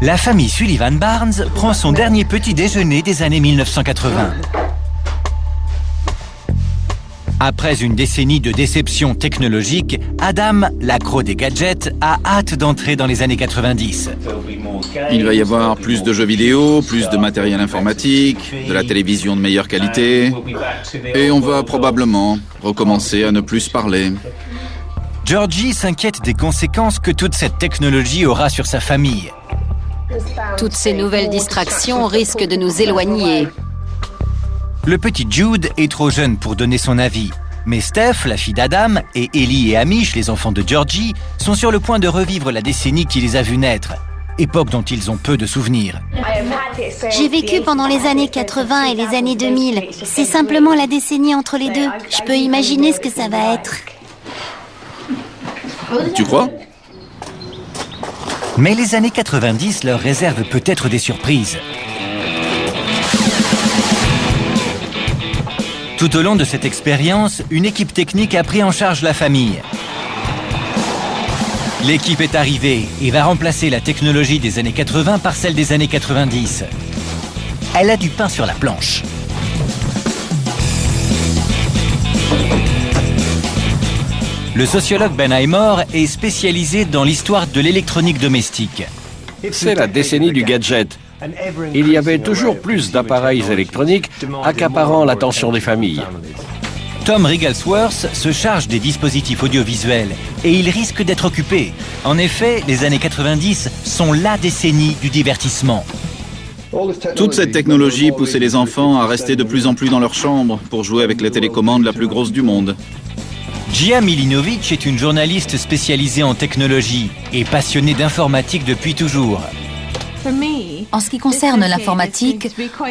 La famille Sullivan Barnes prend son dernier petit déjeuner des années 1980. Après une décennie de déception technologique, Adam, l'accro des gadgets, a hâte d'entrer dans les années 90. Il va y avoir plus de jeux vidéo, plus de matériel informatique, de la télévision de meilleure qualité, et on va probablement recommencer à ne plus se parler. Georgie s'inquiète des conséquences que toute cette technologie aura sur sa famille. Toutes ces nouvelles distractions risquent de nous éloigner. Le petit Jude est trop jeune pour donner son avis. Mais Steph, la fille d'Adam, et Ellie et Amish, les enfants de Georgie, sont sur le point de revivre la décennie qui les a vus naître, époque dont ils ont peu de souvenirs. J'ai vécu pendant les années 80 et les années 2000. C'est simplement la décennie entre les deux. Je peux imaginer ce que ça va être. Tu crois ? Mais les années 90 leur réservent peut-être des surprises. Tout au long de cette expérience, une équipe technique a pris en charge la famille. L'équipe est arrivée et va remplacer la technologie des années 80 par celle des années 90. Elle a du pain sur la planche. Le sociologue Ben Highmore est spécialisé dans l'histoire de l'électronique domestique. C'est la décennie du gadget. Il y avait toujours plus d'appareils électroniques accaparant l'attention des familles. Tom Wrigglesworth se charge des dispositifs audiovisuels et il risque d'être occupé. En effet, les années 90 sont la décennie du divertissement. Toute cette technologie poussait les enfants à rester de plus en plus dans leur chambre pour jouer avec la télécommande la plus grosse du monde. Gia Milinovic est une journaliste spécialisée en technologie et passionnée d'informatique depuis toujours. En ce qui concerne l'informatique,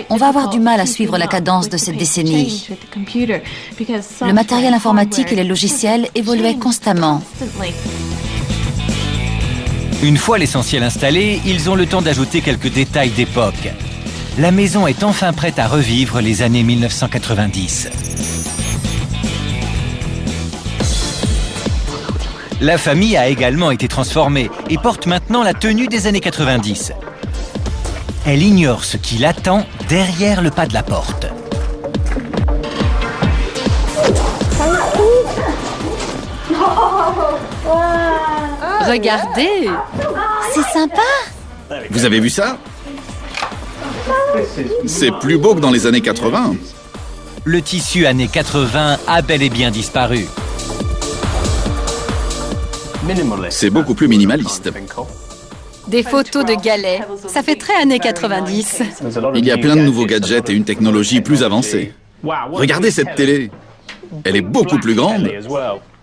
on va avoir du mal à suivre la cadence de cette décennie. Le matériel informatique et les logiciels évoluaient constamment. Une fois l'essentiel installé, ils ont le temps d'ajouter quelques détails d'époque. La maison est enfin prête à revivre les années 1990. La famille a également été transformée et porte maintenant la tenue des années 90. Elle ignore ce qui l'attend derrière le pas de la porte. Regardez! C'est sympa. Vous avez vu ça ? C'est plus beau que dans les années 80. Le tissu années 80 a bel et bien disparu. C'est beaucoup plus minimaliste. Des photos de galets, ça fait très années 90. Il y a plein de nouveaux gadgets et une technologie plus avancée. Regardez cette télé. Elle est beaucoup plus grande.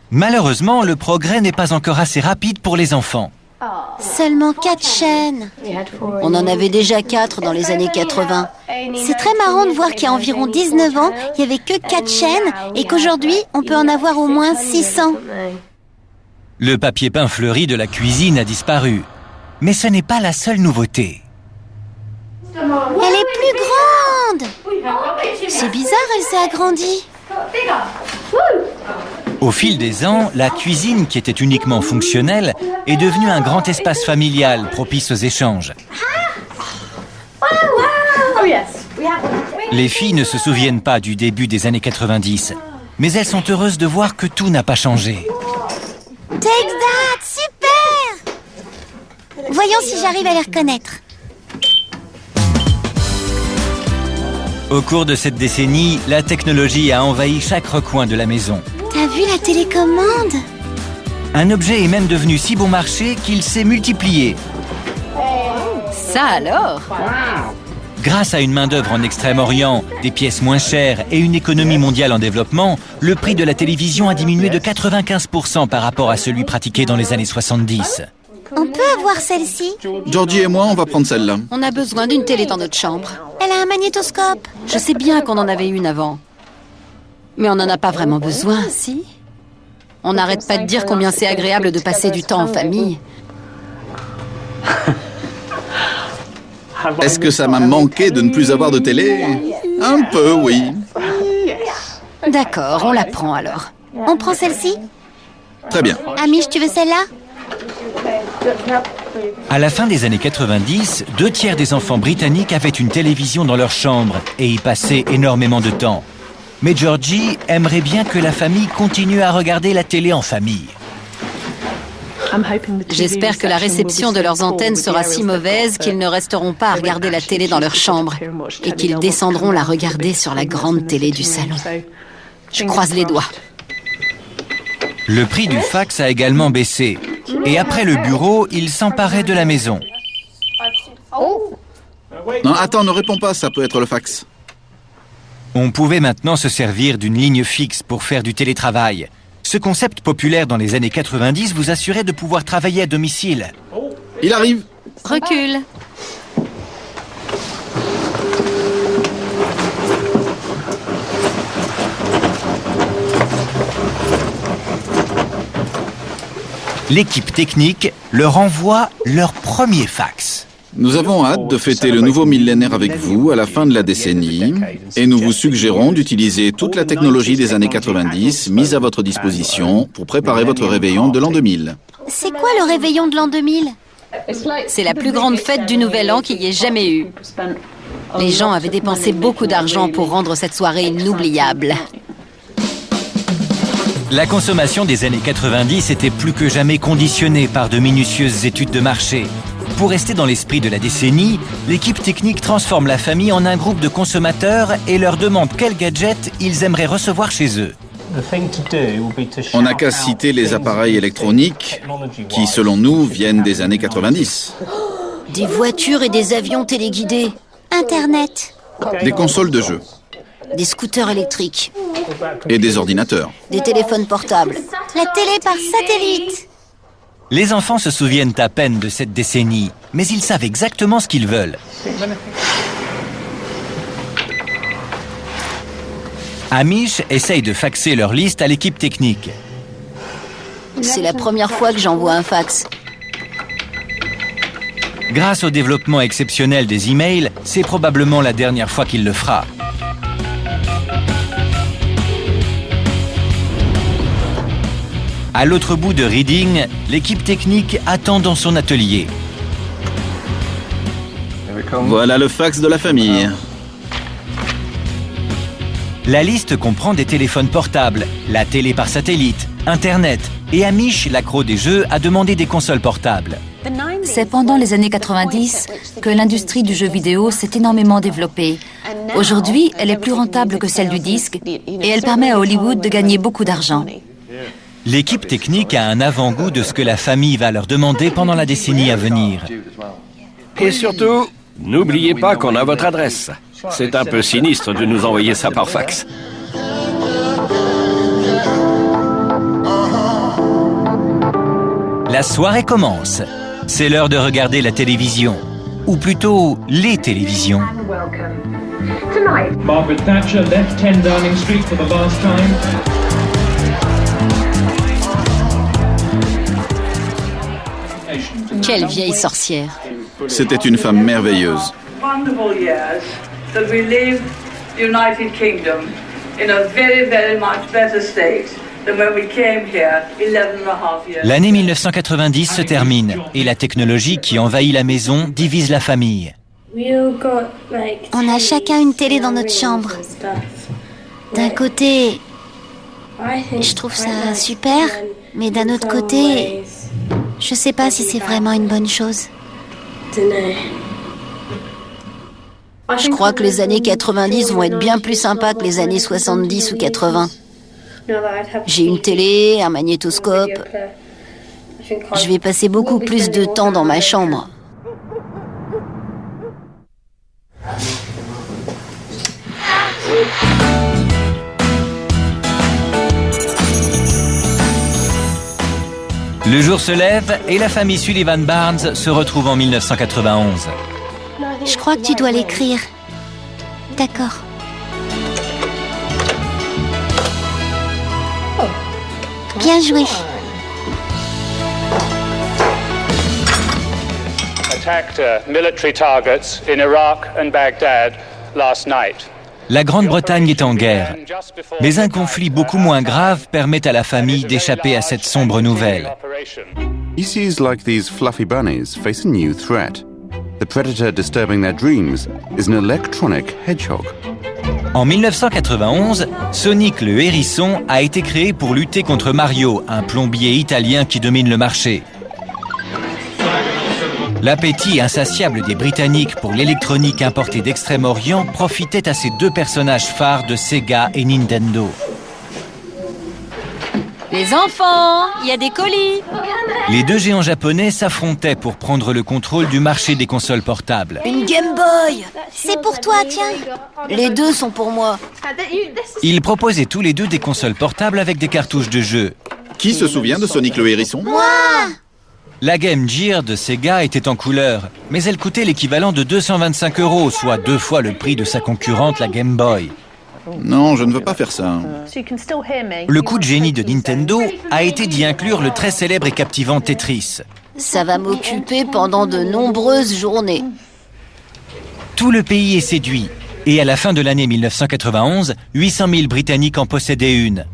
Malheureusement, le progrès n'est pas encore assez rapide pour les enfants. Seulement 4 chaînes. On en avait déjà 4 dans les années 80. C'est très marrant de voir qu'il y a environ 19 ans, il n'y avait que 4 chaînes et qu'aujourd'hui, on peut en avoir au moins 600. Le papier peint fleuri de la cuisine a disparu. Mais ce n'est pas la seule nouveauté. Elle est plus grande. C'est bizarre, elle s'est agrandie. Au fil des ans, la cuisine, qui était uniquement fonctionnelle, est devenue un grand espace familial propice aux échanges. Les filles ne se souviennent pas du début des années 90, mais elles sont heureuses de voir que tout n'a pas changé. Take that, super! Voyons si j'arrive à les reconnaître. Au cours de cette décennie, la technologie a envahi chaque recoin de la maison. T'as vu la télécommande? Un objet est même devenu si bon marché qu'il s'est multiplié. Ça alors? Grâce à une main-d'œuvre en Extrême-Orient, des pièces moins chères et une économie mondiale en développement, le prix de la télévision a diminué de 95% par rapport à celui pratiqué dans les années 70. On peut avoir celle-ci? Georgie et moi, on va prendre celle-là. On a besoin d'une télé dans notre chambre. Elle a un magnétoscope. Je sais bien qu'on en avait une avant. Mais on n'en a pas vraiment besoin, si? On n'arrête pas de dire combien c'est agréable de passer du temps en famille. Est-ce que ça m'a manqué de ne plus avoir de télé? Un peu, oui. D'accord, on la prend alors. On prend celle-ci? Très bien. Amish, tu veux celle-là? À la fin des années 90, 2/3 des enfants britanniques avaient une télévision dans leur chambre et y passaient énormément de temps. Mais Georgie aimerait bien que la famille continue à regarder la télé en famille. J'espère que la réception de leurs antennes sera si mauvaise qu'ils ne resteront pas à regarder la télé dans leur chambre et qu'ils descendront la regarder sur la grande télé du salon. Je croise les doigts. Le prix du fax a également baissé. Et après le bureau, il s'emparait de la maison. Non, attends, ne réponds pas, ça peut être le fax. On pouvait maintenant se servir d'une ligne fixe pour faire du télétravail. Ce concept populaire dans les années 90 vous assurait de pouvoir travailler à domicile. Il arrive. Recule. L'équipe technique leur envoie leur premier fax. Nous avons hâte de fêter le nouveau millénaire avec vous à la fin de la décennie et nous vous suggérons d'utiliser toute la technologie des années 90 mise à votre disposition pour préparer votre réveillon de l'an 2000. C'est quoi le réveillon de l'an 2000? C'est la plus grande fête du Nouvel An qu'il y ait jamais eu. Les gens avaient dépensé beaucoup d'argent pour rendre cette soirée inoubliable. La consommation des années 90 était plus que jamais conditionnée par de minutieuses études de marché. Pour rester dans l'esprit de la décennie, l'équipe technique transforme la famille en un groupe de consommateurs et leur demande quels gadgets ils aimeraient recevoir chez eux. On n'a qu'à citer les appareils électroniques qui, selon nous, viennent des années 90. Des voitures et des avions téléguidés. Internet. Des consoles de jeux Des scooters électriques. et des ordinateurs. Des téléphones portables. La télé par satellite. Les enfants se souviennent à peine de cette décennie, mais ils savent exactement ce qu'ils veulent. Amish essaye de faxer leur liste à l'équipe technique. C'est la première fois que j'envoie un fax. Grâce au développement exceptionnel des emails, c'est probablement la dernière fois qu'il le fera. À l'autre bout de Reading, l'équipe technique attend dans son atelier. Voilà le fax de la famille. La liste comprend des téléphones portables, la télé par satellite, Internet, et Amish, l'accro des jeux, a demandé des consoles portables. C'est pendant les années 90 que l'industrie du jeu vidéo s'est énormément développée. Aujourd'hui, elle est plus rentable que celle du disque et elle permet à Hollywood de gagner beaucoup d'argent. L'équipe technique a un avant-goût de ce que la famille va leur demander pendant la décennie à venir. Et surtout, n'oubliez pas qu'on a votre adresse. C'est un peu sinistre de nous envoyer ça par fax. La soirée commence. C'est l'heure de regarder la télévision. Ou plutôt, les télévisions. Margaret Thatcher left 10 Downing Street for the last time. Quelle vieille sorcière. C'était une femme merveilleuse. Wonderful years that we leave the United Kingdom in a very, very much better state than when we came here 11 and a half years. L'année 1990 se termine et la technologie qui envahit la maison divise la famille. On a chacun une télé dans notre chambre. D'un côté, je trouve ça super, mais d'un autre côté, je sais pas si c'est vraiment une bonne chose. Je crois que les années 90 vont être bien plus sympas que les années 70 ou 80. J'ai une télé, un magnétoscope. Je vais passer beaucoup plus de temps dans ma chambre. Le jour se lève et la famille Sullivan Barnes se retrouve en 1991. Je crois que tu dois l'écrire. D'accord. Bien joué. Attacked military targets in Iraq and Baghdad last night. La Grande-Bretagne est en guerre, mais un conflit beaucoup moins grave permet à la famille d'échapper à cette sombre nouvelle. Species like these fluffy bunnies face a new threat. The predator disturbing their dreams is an electronic hedgehog. En 1991, Sonic le hérisson a été créé pour lutter contre Mario, un plombier italien qui domine le marché. L'appétit insatiable des Britanniques pour l'électronique importée d'Extrême-Orient profitait à ces deux personnages phares de Sega et Nintendo. Les enfants, il y a des colis. Les deux géants japonais s'affrontaient pour prendre le contrôle du marché des consoles portables. Une Game Boy! C'est pour toi, tiens. Les deux sont pour moi. Ils proposaient tous les deux des consoles portables avec des cartouches de jeu. Qui se souvient de Sonic le hérisson? La Game Gear de Sega était en couleur, mais elle coûtait l'équivalent de 225 €, soit 2 fois le prix de sa concurrente, la Game Boy. Non, je ne veux pas faire ça. Le coup de génie de Nintendo a été d'y inclure le très célèbre et captivant Tetris. Ça va m'occuper pendant de nombreuses journées. Tout le pays est séduit, et à la fin de l'année 1991, 800 000 Britanniques en possédaient une.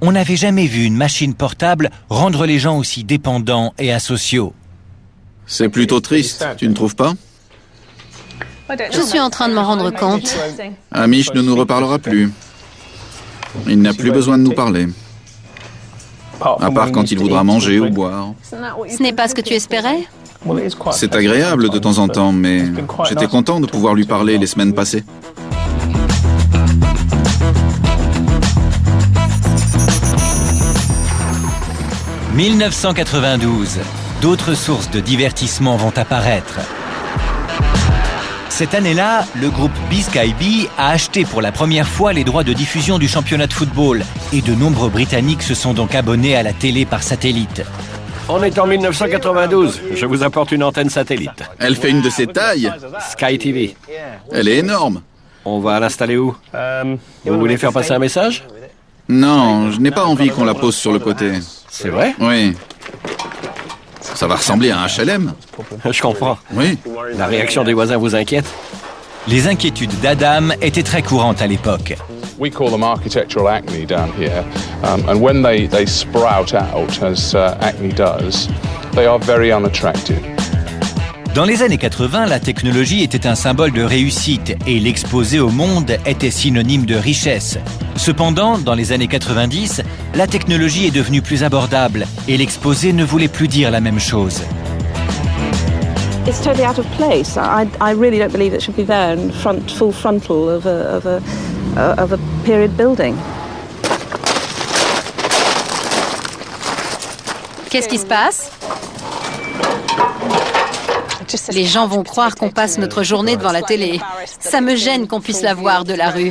On n'avait jamais vu une machine portable rendre les gens aussi dépendants et asociaux. C'est plutôt triste, tu ne trouves pas? Je suis en train de m'en rendre compte. Amish ne nous reparlera plus. Il n'a plus besoin de nous parler. À part quand il voudra manger ou boire. Ce n'est pas ce que tu espérais? C'est agréable de temps en temps, mais j'étais content de pouvoir lui parler les semaines passées. « 1992. D'autres sources de divertissement vont apparaître. Cette année-là, le groupe BSkyB a acheté pour la première fois les droits de diffusion du championnat de football et de nombreux Britanniques se sont donc abonnés à la télé par satellite. On est en 1992. Je vous apporte une antenne satellite. Elle fait une de ses tailles. Sky TV. Elle est énorme. On va l'installer où? Vous voulez faire passer un message? Non, je n'ai pas envie qu'on la pose sur le côté. C'est vrai? Oui. Ça va ressembler à un HLM. Je comprends. Oui. La réaction des voisins vous inquiète? Les inquiétudes d'Adam étaient très courantes à l'époque. We call them architectural acne down here, and when they sprout out, as acne does, they are very unattractive. Dans les années 80, la technologie était un symbole de réussite et l'exposer au monde était synonyme de richesse. Cependant, dans les années 90, la technologie est devenue plus abordable et l'exposer ne voulait plus dire la même chose. It's totally out of place. I really don't believe it should be there in full frontal of a period building. Qu'est-ce qui se passe? Les gens vont croire qu'on passe notre journée devant la télé. Ça me gêne qu'on puisse la voir de la rue.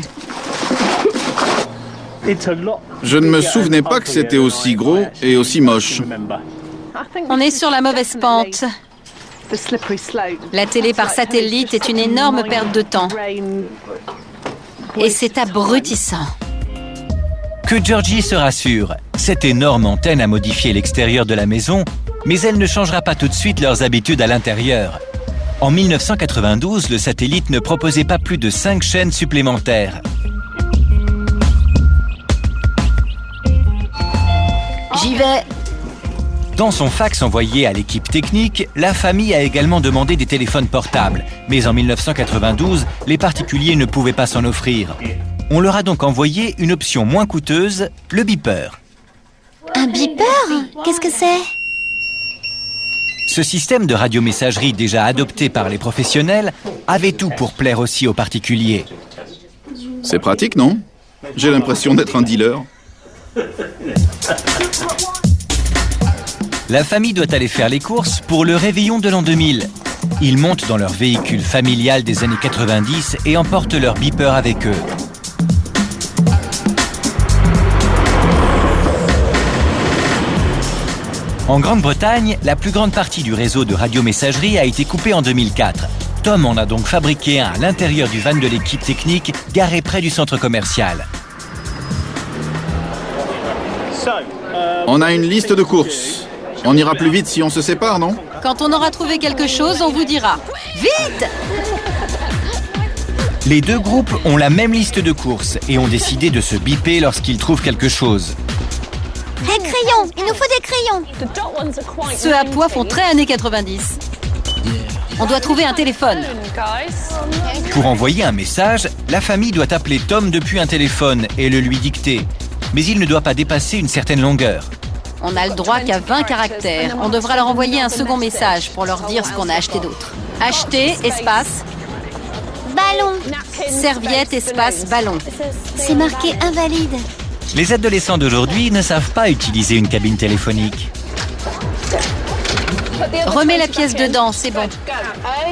Je ne me souvenais pas que c'était aussi gros et aussi moche. On est sur la mauvaise pente. La télé par satellite est une énorme perte de temps. Et c'est abrutissant. Que Georgie se rassure, cette énorme antenne a modifié l'extérieur de la maison, mais elle ne changera pas tout de suite leurs habitudes à l'intérieur. En 1992, le satellite ne proposait pas plus de 5 chaînes supplémentaires. J'y vais. Dans son fax envoyé à l'équipe technique, la famille a également demandé des téléphones portables. Mais en 1992, les particuliers ne pouvaient pas s'en offrir. On leur a donc envoyé une option moins coûteuse, le beeper. Un beeper? Qu'est-ce que c'est? Ce système de radiomessagerie déjà adopté par les professionnels avait tout pour plaire aussi aux particuliers. C'est pratique, non? J'ai l'impression d'être un dealer. La famille doit aller faire les courses pour le réveillon de l'an 2000. Ils montent dans leur véhicule familial des années 90 et emportent leur beeper avec eux. En Grande-Bretagne, la plus grande partie du réseau de radiomessagerie a été coupée en 2004. Tom en a donc fabriqué un à l'intérieur du van de l'équipe technique, garé près du centre commercial. On a une liste de courses. On ira plus vite si on se sépare, non? Quand on aura trouvé quelque chose, on vous dira. Vite! Les deux groupes ont la même liste de courses et ont décidé de se biper lorsqu'ils trouvent quelque chose. Des crayons. Il nous faut des crayons. Ceux à pois font très années 90. On doit trouver un téléphone. Pour envoyer un message, la famille doit appeler Tom depuis un téléphone et le lui dicter. Mais il ne doit pas dépasser une certaine longueur. On n'a le droit qu'à 20 caractères. On devra leur envoyer un second message pour leur dire ce qu'on a acheté d'autre. Acheter, espace, Ballon. serviette, espace, ballon. C'est marqué invalide. Les adolescents d'aujourd'hui ne savent pas utiliser une cabine téléphonique. Remets la pièce dedans, c'est bon.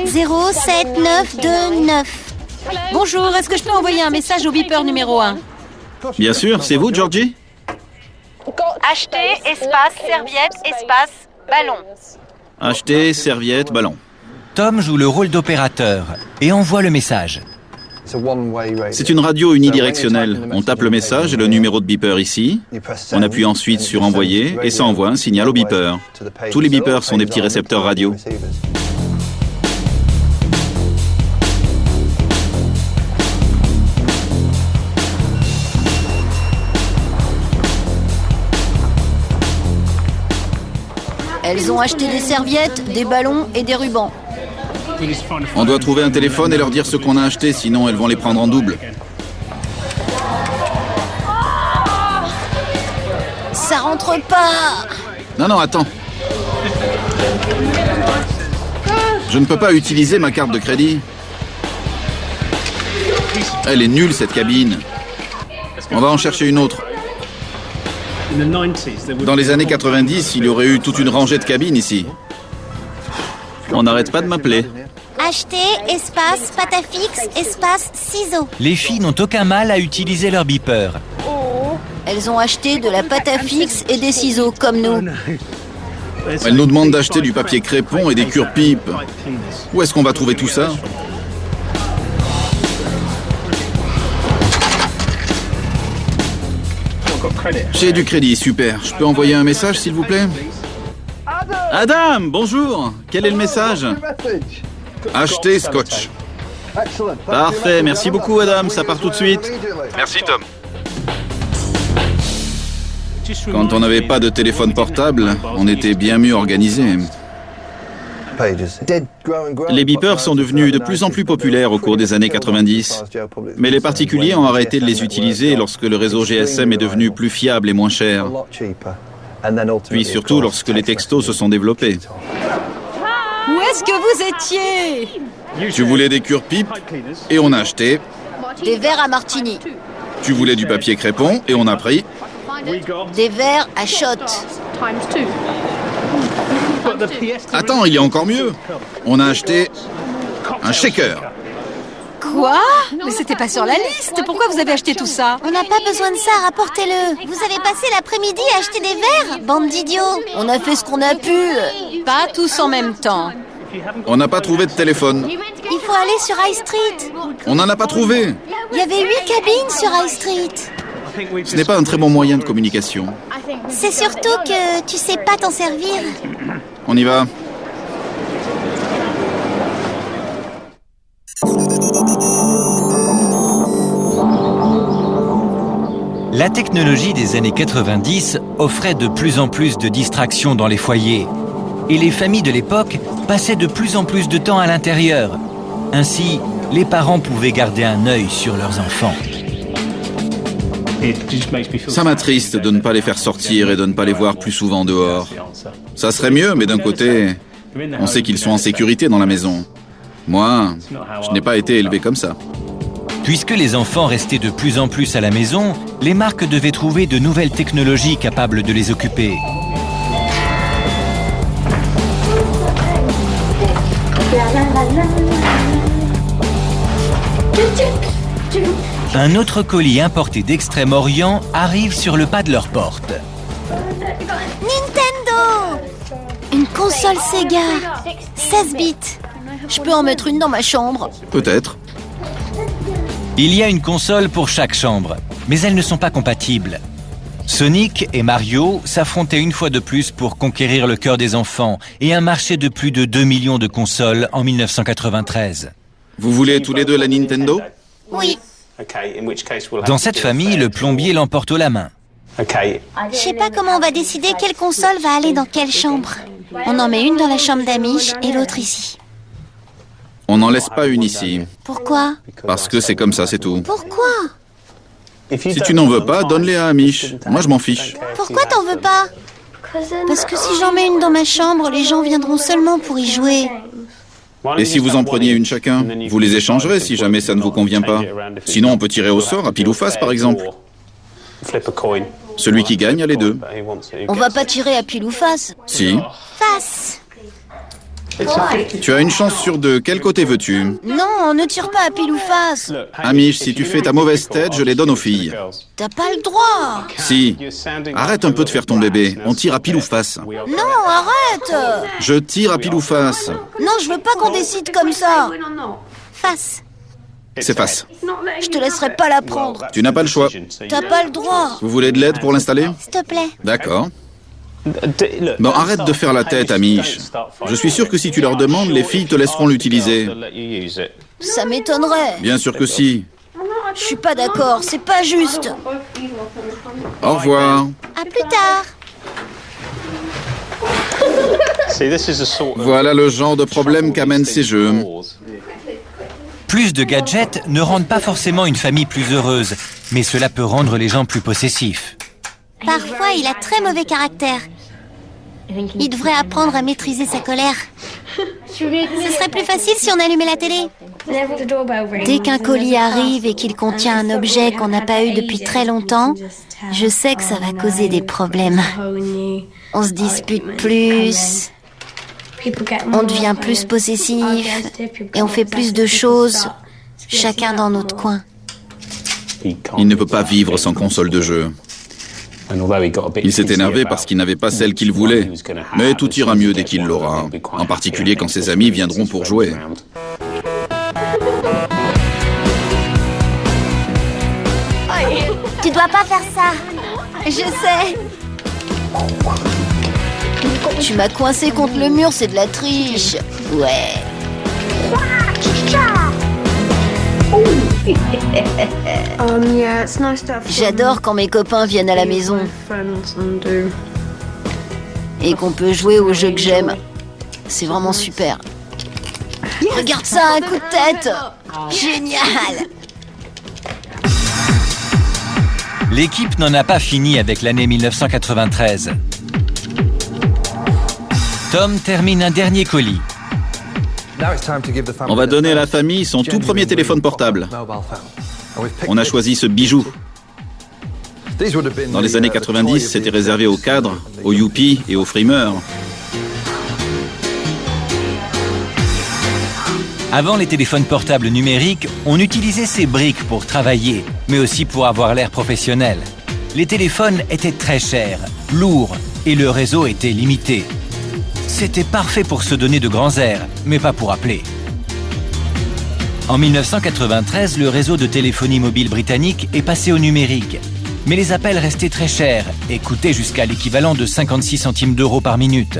07929. Bonjour, est-ce que je peux envoyer un message au beeper numéro 1? Bien sûr, c'est vous, Georgie? Acheter, espace, serviette, espace, ballon. Acheter, serviette, ballon. Tom joue le rôle d'opérateur et envoie le message. C'est une radio unidirectionnelle. On tape le message et le numéro de beeper ici. On appuie ensuite sur envoyer et ça envoie un signal au beeper. Tous les beepers sont des petits récepteurs radio. Elles ont acheté des serviettes, des ballons et des rubans. On doit trouver un téléphone et leur dire ce qu'on a acheté, sinon elles vont les prendre en double. Ça rentre pas. Non, attends. Je ne peux pas utiliser ma carte de crédit. Elle est nulle, cette cabine. On va en chercher une autre. Dans les années 90, il y aurait eu toute une rangée de cabines ici. On n'arrête pas de m'appeler. Acheter, espace, pâte à fixe, espace, ciseaux. Les filles n'ont aucun mal à utiliser leur beeper. Elles ont acheté de la pâte à fixe et des ciseaux, comme nous. Elles nous demandent d'acheter du papier crépon et des cure-pipes. Où est-ce qu'on va trouver tout ça? J'ai du crédit, super. Je peux envoyer un message, s'il vous plaît? Adam, bonjour. Quel est le message? Acheter scotch. Parfait, merci beaucoup Adam, ça part tout de suite. Merci, Tom. Quand on n'avait pas de téléphone portable, on était bien mieux organisé. Les beepers sont devenus de plus en plus populaires au cours des années 90. Mais les particuliers ont arrêté de les utiliser lorsque le réseau GSM est devenu plus fiable et moins cher. Puis surtout lorsque les textos se sont développés. Où est-ce que vous étiez? Tu voulais des cure-pipes et on a acheté. Des verres à martini. Tu voulais du papier crépon et on a pris. Des verres à shot. Attends, il y a encore mieux. On a acheté un shaker. Quoi? Mais c'était pas sur la liste. Pourquoi vous avez acheté tout ça? On n'a pas besoin de ça, rapportez-le. Vous avez passé l'après-midi à acheter des verres, bande d'idiots. On a fait ce qu'on a pu. Pas tous en même temps. On n'a pas trouvé de téléphone. Il faut aller sur High Street. On n'en a pas trouvé. Il y avait 8 cabines sur High Street. Ce n'est pas un très bon moyen de communication. C'est surtout que tu sais pas t'en servir. On y va. La technologie des années 90 offrait de plus en plus de distractions dans les foyers. Et les familles de l'époque passaient de plus en plus de temps à l'intérieur. Ainsi, les parents pouvaient garder un œil sur leurs enfants. Ça m'attriste de ne pas les faire sortir et de ne pas les voir plus souvent dehors. Ça serait mieux, mais d'un côté, on sait qu'ils sont en sécurité dans la maison. Moi, je n'ai pas été élevé comme ça. Puisque les enfants restaient de plus en plus à la maison, les marques devaient trouver de nouvelles technologies capables de les occuper. Un autre colis importé d'Extrême-Orient arrive sur le pas de leur porte. Nintendo! Une console Sega, 16 bits. Je peux en mettre une dans ma chambre. Peut-être. Il y a une console pour chaque chambre, mais elles ne sont pas compatibles. Sonic et Mario s'affrontaient une fois de plus pour conquérir le cœur des enfants et un marché de plus de 2 millions de consoles en 1993. Vous voulez tous les deux la Nintendo? Oui. Dans cette famille, le plombier l'emporte haut la main. Je sais pas comment on va décider quelle console va aller dans quelle chambre. On en met une dans la chambre d'Amish et l'autre ici. On n'en laisse pas une ici. Pourquoi? Parce que c'est comme ça, c'est tout. Pourquoi? Si tu n'en veux pas, donne-les à Amish. Moi, je m'en fiche. Pourquoi t'en veux pas? Parce que si j'en mets une dans ma chambre, les gens viendront seulement pour y jouer. Et si vous en preniez une chacun, vous les échangerez si jamais ça ne vous convient pas. Sinon, on peut tirer au sort à pile ou face, par exemple. Celui qui gagne a les deux. On va pas tirer à pile ou face. Si. Face. Tu as une chance sur deux. Quel côté veux-tu? Non, on ne tire pas à pile ou face. Amish, si tu fais ta mauvaise tête, je les donne aux filles. T'as pas le droit. Si. Arrête un peu de faire ton bébé. On tire à pile ou face. Non, arrête. Je tire à pile ou face. Non, je veux pas qu'on décide comme ça. Face. C'est face. Je te laisserai pas la prendre. Tu n'as pas le choix. T'as pas le droit. Vous voulez de l'aide pour l'installer? S'il te plaît. D'accord. Bon, arrête de faire la tête, Amish. Je suis sûr que si tu leur demandes, les filles te laisseront l'utiliser. Ça m'étonnerait. Bien sûr que si. Je suis pas d'accord, c'est pas juste. Au revoir. À plus tard. Voilà le genre de problème qu'amènent ces jeux. Plus de gadgets ne rendent pas forcément une famille plus heureuse, mais cela peut rendre les gens plus possessifs. Parfois, il a très mauvais caractère. Il devrait apprendre à maîtriser sa colère. Ce serait plus facile si on allumait la télé. Dès qu'un colis arrive et qu'il contient un objet qu'on n'a pas eu depuis très longtemps, je sais que ça va causer des problèmes. On se dispute plus, on devient plus possessif et on fait plus de choses, chacun dans notre coin. Il ne peut pas vivre sans console de jeu. Il s'est énervé parce qu'il n'avait pas celle qu'il voulait. Mais tout ira mieux dès qu'il l'aura. En particulier quand ses amis viendront pour jouer. Tu dois pas faire ça. Je sais. Tu m'as coincé contre le mur, c'est de la triche. Ouais. J'adore quand mes copains viennent à la maison et qu'on peut jouer au jeu que j'aime. C'est vraiment super. Regarde ça, un coup de tête. Génial. L'équipe n'en a pas fini avec l'année 1993. Tom termine un dernier colis. On va donner à la famille son tout premier téléphone portable. On a choisi ce bijou. Dans les années 90, c'était réservé aux cadres, aux yuppies et aux frimeurs. Avant les téléphones portables numériques, on utilisait ces briques pour travailler, mais aussi pour avoir l'air professionnel. Les téléphones étaient très chers, lourds, et le réseau était limité. C'était parfait pour se donner de grands airs, mais pas pour appeler. En 1993, le réseau de téléphonie mobile britannique est passé au numérique. Mais les appels restaient très chers et coûtaient jusqu'à l'équivalent de 56 centimes d'euros par minute.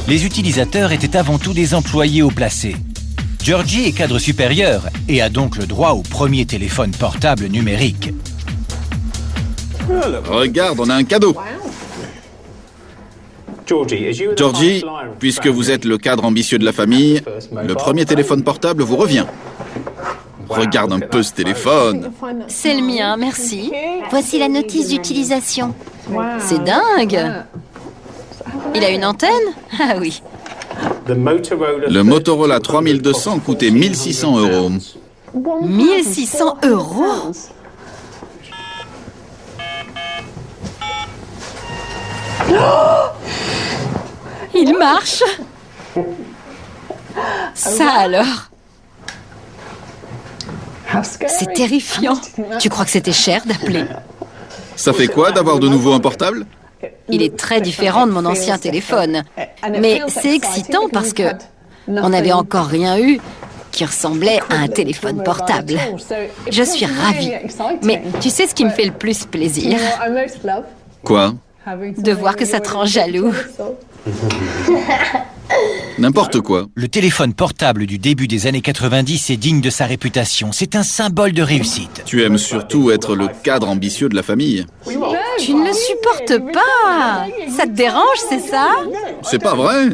Les utilisateurs étaient avant tout des employés haut placés. Georgie est cadre supérieur et a donc le droit au premier téléphone portable numérique. Regarde, on a un cadeau. Georgie, puisque vous êtes le cadre ambitieux de la famille, le premier téléphone portable vous revient. Regarde un peu ce téléphone. C'est le mien, merci. Voici la notice d'utilisation. C'est dingue. Il a une antenne? Ah oui. Le Motorola 3200 coûtait 1600 euros. 1600 euros? Il marche. Ça alors. C'est terrifiant. Tu crois que c'était cher d'appeler? Ça fait quoi d'avoir de nouveau un portable? Il est très différent de mon ancien téléphone. Mais c'est excitant parce que on n'avait encore rien eu qui ressemblait à un téléphone portable. Je suis ravie. Mais tu sais ce qui me fait le plus plaisir? Quoi? De voir que ça te rend jaloux. N'importe quoi. Le téléphone portable du début des années 90 est digne de sa réputation. C'est un symbole de réussite. Tu aimes surtout être le cadre ambitieux de la famille. Tu ne le supportes pas. Ça te dérange, c'est ça? C'est pas vrai.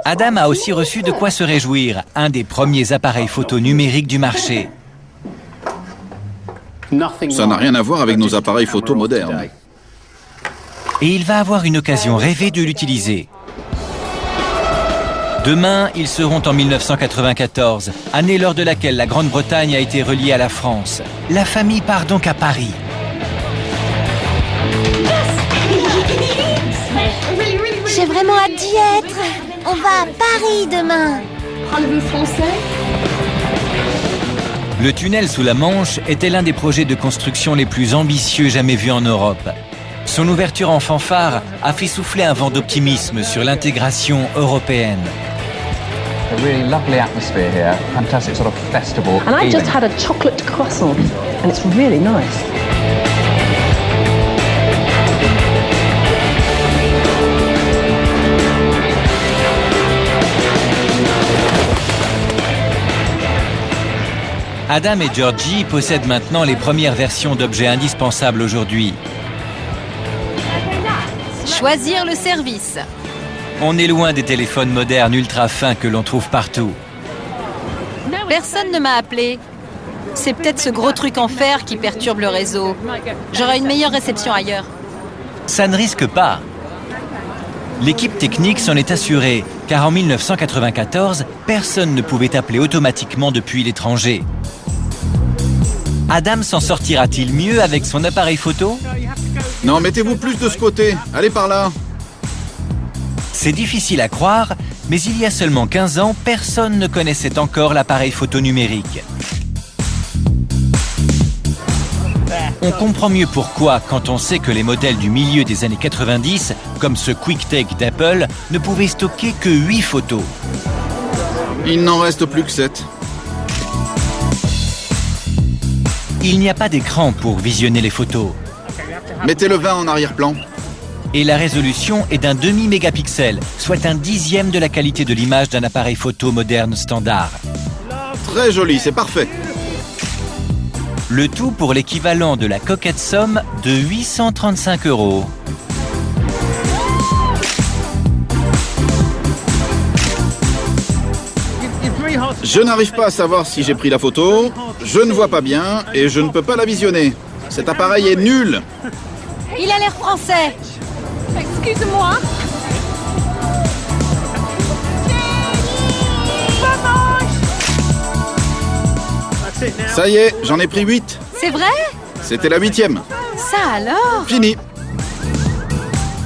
Adam a aussi reçu de quoi se réjouir, un des premiers appareils photo numériques du marché. Ça n'a rien à voir avec nos appareils photo modernes. Et il va avoir une occasion rêvée de l'utiliser. Demain, ils seront en 1994, année lors de laquelle la Grande-Bretagne a été reliée à la France. La famille part donc à Paris. J'ai vraiment hâte d'y être. On va à Paris demain. Parlez-vous français? Le tunnel sous la Manche était l'un des projets de construction les plus ambitieux jamais vus en Europe. Son ouverture en fanfare a fait souffler un vent d'optimisme sur l'intégration européenne. A really lovely atmosphere here, fantastic sort of festival. And I just had a chocolate croissant, and it's really nice. Adam et Georgie possèdent maintenant les premières versions d'objets indispensables aujourd'hui. Choisir le service. On est loin des téléphones modernes ultra fins que l'on trouve partout. Personne ne m'a appelé. C'est peut-être ce gros truc en fer qui perturbe le réseau. J'aurai une meilleure réception ailleurs. Ça ne risque pas. L'équipe technique s'en est assurée, car en 1994, personne ne pouvait appeler automatiquement depuis l'étranger. Adam s'en sortira-t-il mieux avec son appareil photo? Non, mettez-vous plus de ce côté. Allez par là. C'est difficile à croire, mais il y a seulement 15 ans, personne ne connaissait encore l'appareil photo numérique. On comprend mieux pourquoi quand on sait que les modèles du milieu des années 90, comme ce QuickTake d'Apple, ne pouvaient stocker que 8 photos. Il n'en reste plus que 7. Il n'y a pas d'écran pour visionner les photos. Mettez le 20 en arrière-plan. Et la résolution est d'un demi-mégapixel, soit un dixième de la qualité de l'image d'un appareil photo moderne standard. Très joli, c'est parfait. Le tout pour l'équivalent de la coquette somme de 835 €. Je n'arrive pas à savoir si j'ai pris la photo, je ne vois pas bien et je ne peux pas la visionner. Cet appareil est nul. Il a l'air français. Excuse-moi. Ça y est, j'en ai pris 8. C'est vrai? C'était la 8e. Ça alors? Fini.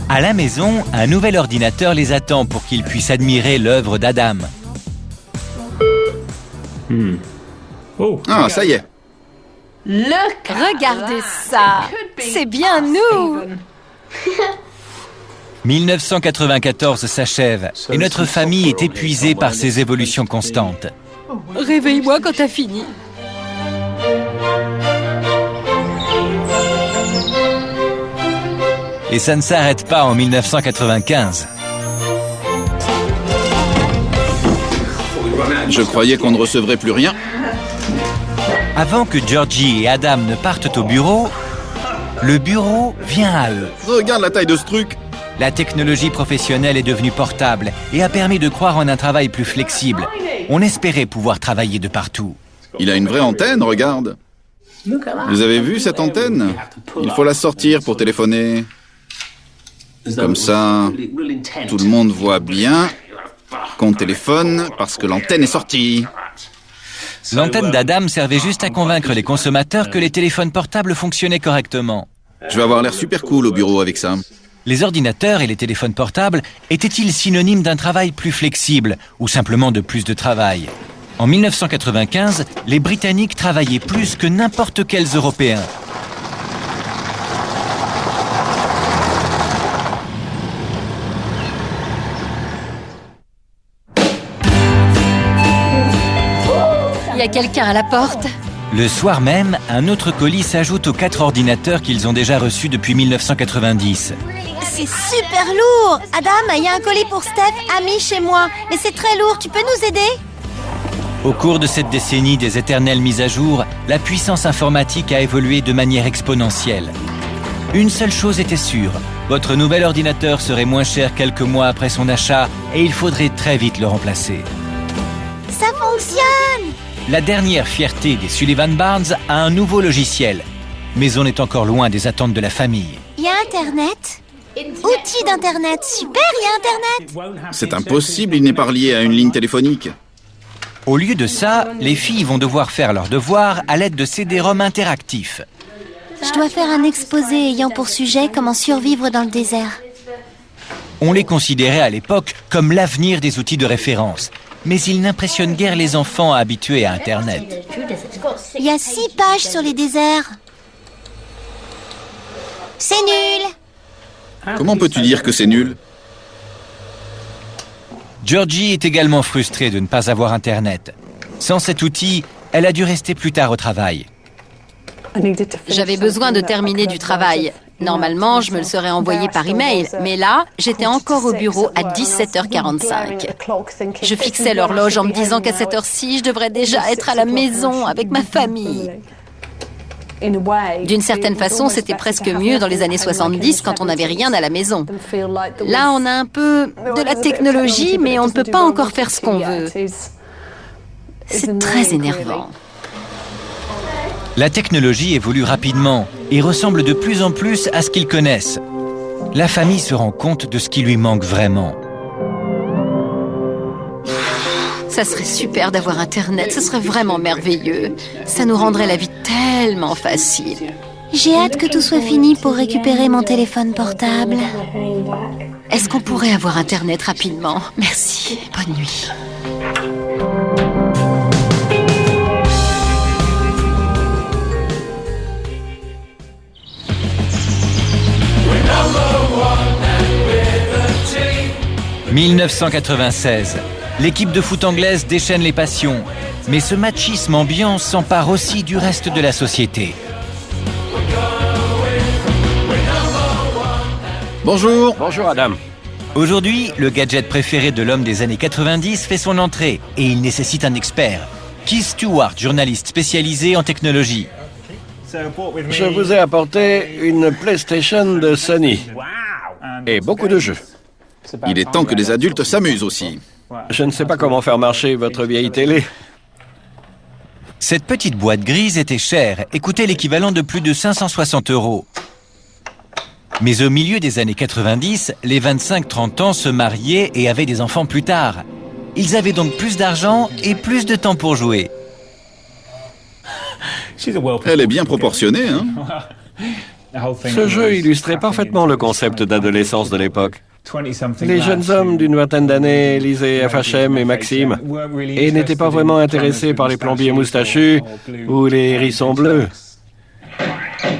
À la maison, un nouvel ordinateur les attend pour qu'ils puissent admirer l'œuvre d'Adam. Ah, ça y est. Regardez ça. C'est bien nous. 1994 s'achève et notre famille est épuisée par ces évolutions constantes. Réveille-moi quand t'as fini. Et ça ne s'arrête pas en 1995. Je croyais qu'on ne recevrait plus rien. Avant que Georgie et Adam ne partent au bureau, le bureau vient à eux. Regarde la taille de ce truc. La technologie professionnelle est devenue portable et a permis de croire en un travail plus flexible. On espérait pouvoir travailler de partout. Il a une vraie antenne, regarde. Vous avez vu cette antenne? Il faut la sortir pour téléphoner. Comme ça, tout le monde voit bien qu'on téléphone parce que l'antenne est sortie. L'antenne d'Adam servait juste à convaincre les consommateurs que les téléphones portables fonctionnaient correctement. Je vais avoir l'air super cool au bureau avec ça. Les ordinateurs et les téléphones portables étaient-ils synonymes d'un travail plus flexible ou simplement de plus de travail? En 1995, les Britanniques travaillaient plus que n'importe quels Européens. Il y a quelqu'un à la porte. Le soir même, un autre colis s'ajoute aux 4 ordinateurs qu'ils ont déjà reçus depuis 1990. C'est super lourd. Adam, il y a un colis pour Steph, Amish chez moi. Mais c'est très lourd, tu peux nous aider? Au cours de cette décennie des éternelles mises à jour, la puissance informatique a évolué de manière exponentielle. Une seule chose était sûre, votre nouvel ordinateur serait moins cher quelques mois après son achat et il faudrait très vite le remplacer. Ça fonctionne! La dernière fierté des Sullivan Barnes a un nouveau logiciel, mais on est encore loin des attentes de la famille. Il y a Internet? Outils d'Internet, super, il y a Internet! C'est impossible, il n'est pas relié à une ligne téléphonique. Au lieu de ça, les filles vont devoir faire leurs devoirs à l'aide de CD-ROM interactifs. Je dois faire un exposé ayant pour sujet comment survivre dans le désert. On les considérait à l'époque comme l'avenir des outils de référence, mais ils n'impressionnent guère les enfants habitués à Internet. Il y a 6 pages sur les déserts. C'est nul! Comment peux-tu dire que c'est nul? Georgie est également frustrée de ne pas avoir Internet. Sans cet outil, elle a dû rester plus tard au travail. J'avais besoin de terminer du travail. Normalement, je me le serais envoyé par email, mais là, j'étais encore au bureau à 17h45. Je fixais l'horloge en me disant qu'à cette heure-ci, je devrais déjà être à la maison avec ma famille. D'une certaine façon, c'était presque mieux dans les années 70 quand on n'avait rien à la maison. Là, on a un peu de la technologie, mais on ne peut pas encore faire ce qu'on veut. C'est très énervant. La technologie évolue rapidement et ressemble de plus en plus à ce qu'ils connaissent. La famille se rend compte de ce qui lui manque vraiment. Ça serait super d'avoir Internet, ce serait vraiment merveilleux. Ça nous rendrait la vie tellement facile. J'ai hâte que tout soit fini pour récupérer mon téléphone portable. Est-ce qu'on pourrait avoir Internet rapidement? Merci, bonne nuit. « 1996. L'équipe de foot anglaise déchaîne les passions. Mais ce machisme ambiant s'empare aussi du reste de la société. Bonjour. Bonjour Adam. Aujourd'hui, le gadget préféré de l'homme des années 90 fait son entrée et il nécessite un expert. Keith Stewart, journaliste spécialisé en technologie. Je vous ai apporté une PlayStation de Sony et beaucoup de jeux. Il est temps que les adultes s'amusent aussi. Je ne sais pas comment faire marcher votre vieille télé. Cette petite boîte grise était chère et coûtait l'équivalent de plus de 560 €. Mais au milieu des années 90, les 25-30 ans se mariaient et avaient des enfants plus tard. Ils avaient donc plus d'argent et plus de temps pour jouer. Elle est bien proportionnée, hein? Ce jeu illustrait parfaitement le concept d'adolescence de l'époque. Les jeunes hommes d'une vingtaine d'années lisaient FHM et Maxim et n'étaient pas vraiment intéressés par les plombiers moustachus ou les hérissons bleus.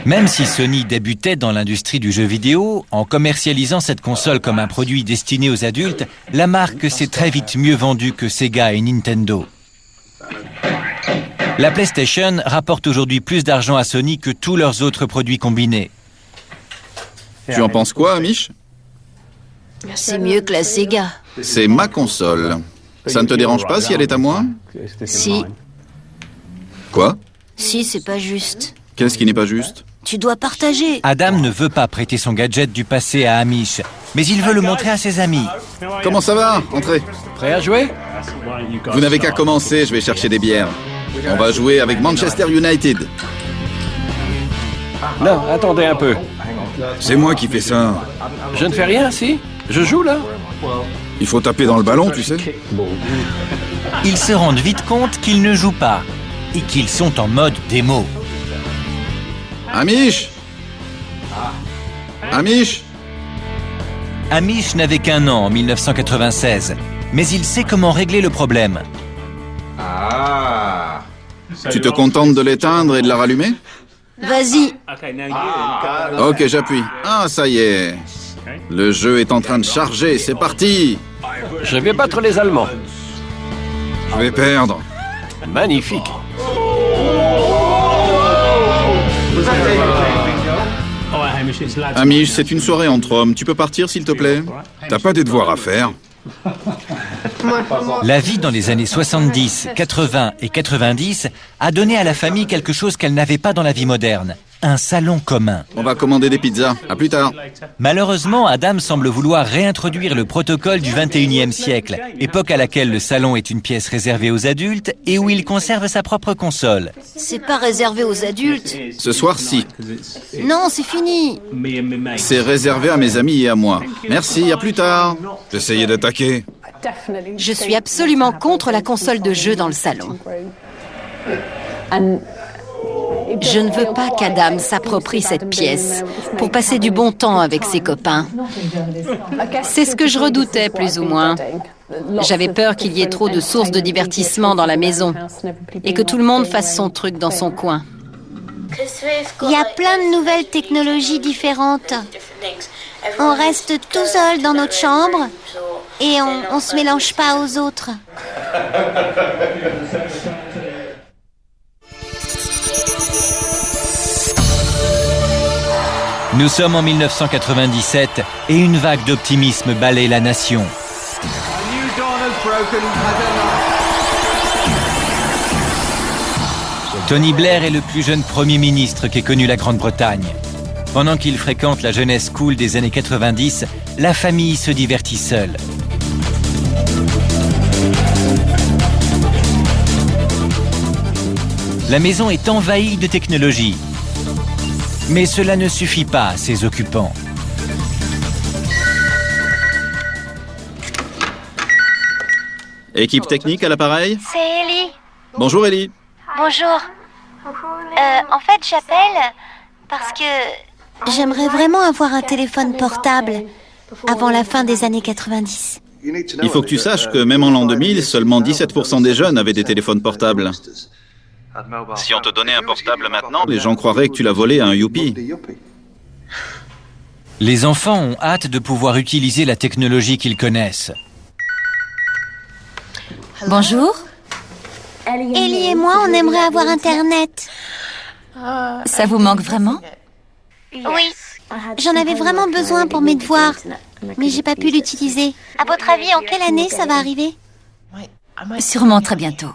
Même si Sony débutait dans l'industrie du jeu vidéo, en commercialisant cette console comme un produit destiné aux adultes, la marque s'est très vite mieux vendue que Sega et Nintendo. La PlayStation rapporte aujourd'hui plus d'argent à Sony que tous leurs autres produits combinés. Tu en penses quoi, Amish? C'est mieux que la Sega. C'est ma console. Ça ne te dérange pas si elle est à moi? Si. Quoi? Si, c'est pas juste. Qu'est-ce qui n'est pas juste? Tu dois partager. Adam ne veut pas prêter son gadget du passé à Amish, mais il veut le montrer à ses amis. Comment ça va? Entrez. Prêt à jouer? Vous n'avez qu'à commencer, je vais chercher des bières. On va jouer avec Manchester United. Non, attendez un peu. C'est moi qui fais ça. Je ne fais rien, si? Je joue, là? Il faut taper dans le ballon, tu sais. Ils se rendent vite compte qu'ils ne jouent pas et qu'ils sont en mode démo. Amish! Amish! Amish n'avait qu'1 an en 1996, mais il sait comment régler le problème. Tu te contentes de l'éteindre et de la rallumer? Vas-y. Ok, j'appuie. Ah, ça y est. Le jeu est en train de charger, c'est parti. Je vais battre les Allemands. Je vais perdre. Magnifique. Hamish, c'est une soirée entre hommes. Tu peux partir, s'il te plaît? T'as pas des devoirs à faire? La vie dans les années 70, 80 et 90 a donné à la famille quelque chose qu'elle n'avait pas dans la vie moderne. Un salon commun. On va commander des pizzas. À plus tard. Malheureusement, Adam semble vouloir réintroduire le protocole du 21e siècle, époque à laquelle le salon est une pièce réservée aux adultes et où il conserve sa propre console. C'est pas réservé aux adultes. Ce soir, si. Non, c'est fini. C'est réservé à mes amis et à moi. Merci, à plus tard. J'essayais d'attaquer. Je suis absolument contre la console de jeu dans le salon. Je ne veux pas qu'Adam s'approprie cette pièce pour passer du bon temps avec ses copains. C'est ce que je redoutais, plus ou moins. J'avais peur qu'il y ait trop de sources de divertissement dans la maison et que tout le monde fasse son truc dans son coin. Il y a plein de nouvelles technologies différentes. On reste tout seul dans notre chambre et on se mélange pas aux autres. Nous sommes en 1997 et une vague d'optimisme balaie la nation. Tony Blair est le plus jeune Premier ministre qu'ait connu la Grande-Bretagne. Pendant qu'il fréquente la jeunesse cool des années 90, la famille se divertit seule. La maison est envahie de technologie. Mais cela ne suffit pas à ses occupants. Équipe technique à l'appareil? C'est Ellie. Bonjour Ellie. Bonjour. En fait, j'appelle parce que j'aimerais vraiment avoir un téléphone portable avant la fin des années 90. Il faut que tu saches que même en l'an 2000, seulement 17% des jeunes avaient des téléphones portables. Si on te donnait un portable maintenant, les gens croiraient que tu l'as volé à un youpi. Les enfants ont hâte de pouvoir utiliser la technologie qu'ils connaissent. Bonjour. Ellie et moi, on aimerait avoir Internet. Ça vous manque vraiment? Oui. J'en avais vraiment besoin pour mes devoirs, mais j'ai pas pu l'utiliser. À votre avis, en quelle année ça va arriver? Sûrement très bientôt.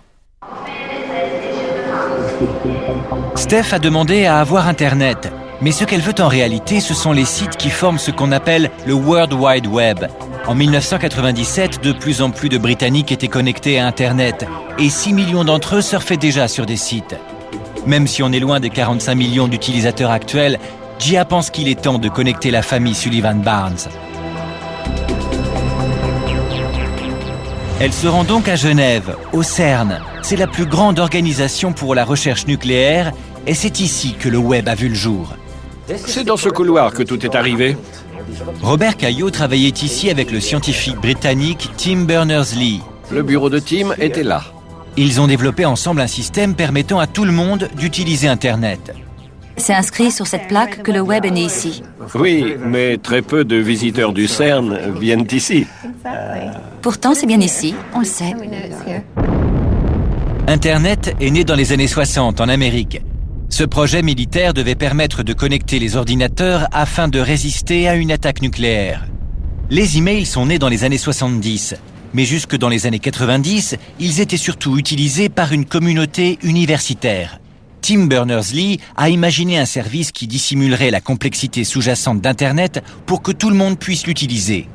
Steph a demandé à avoir Internet, mais ce qu'elle veut en réalité, ce sont les sites qui forment ce qu'on appelle le World Wide Web. En 1997, de plus en plus de Britanniques étaient connectés à Internet, et 6 millions d'entre eux surfaient déjà sur des sites. Même si on est loin des 45 millions d'utilisateurs actuels, Gia pense qu'il est temps de connecter la famille Sullivan-Barnes. Elle se rend donc à Genève, au CERN. C'est la plus grande organisation pour la recherche nucléaire et c'est ici que le web a vu le jour. C'est dans ce couloir que tout est arrivé. Robert Caillot travaillait ici avec le scientifique britannique Tim Berners-Lee. Le bureau de Tim était là. Ils ont développé ensemble un système permettant à tout le monde d'utiliser Internet. C'est inscrit sur cette plaque que le web est né ici. Oui, mais très peu de visiteurs du CERN viennent ici. Pourtant, c'est bien ici, on le sait. Internet est né dans les années 60 en Amérique. Ce projet militaire devait permettre de connecter les ordinateurs afin de résister à une attaque nucléaire. Les emails sont nés dans les années 70, mais jusque dans les années 90, ils étaient surtout utilisés par une communauté universitaire. Tim Berners-Lee a imaginé un service qui dissimulerait la complexité sous-jacente d'Internet pour que tout le monde puisse l'utiliser.